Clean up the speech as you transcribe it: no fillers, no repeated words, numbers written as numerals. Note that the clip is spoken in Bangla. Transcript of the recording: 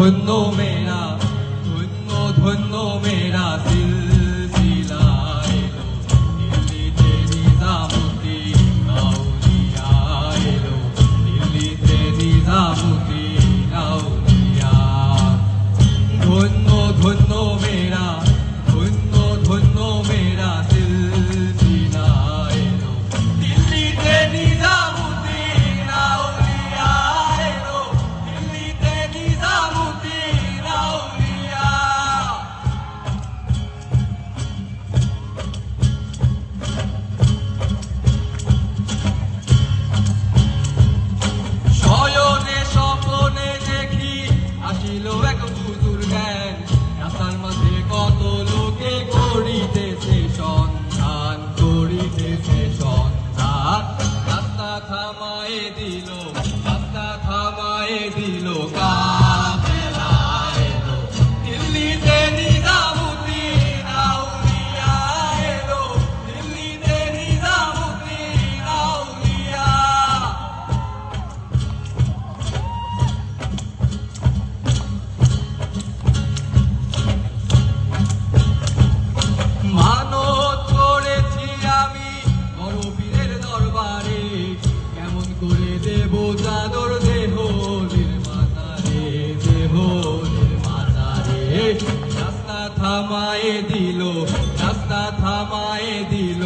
ধন্য মেরা, ধন্য ধন্য মেরা সিলসিলা এলো, দিল্লিতে নিজামুদ্দিন আউলিয়া এলো, দিল্লিতে নিজামুদ্দিন আউলিয়া। ধন্য ধন্য মেরা, ধন্য ধন্য মেরা সিলসিলা এলো, দিল্লিতে নিজামুদ্দিন আউলিয়া এলো, দিল্লিতে নিজামুদ্দিন আউলিয়া। শয়নে স্বপ্নে দেখি আসিল এক হুজুর জ্ঞান, রাস্তার মাঝে কত লোকে করিতেছে সন্ধান, করিতেছে সন্ধান। রাস্তা থামায়ে দিল, রাস্তা থামায়ে দিল, কাফেলা এলো, দিল্লিতে নিজামুদ্দিন আউলিয়া এলো, দিল্লিতে নিজামুদ্দিন আউলিয়া। মানত করেছি আমি বড় পীরের দরবারে, কেমন করে দেব চাদর দেহলির মাজারে, দেহলির মাজারে। রাস্তা থামায়ে দিল, রাস্তা থামায়ে দিল,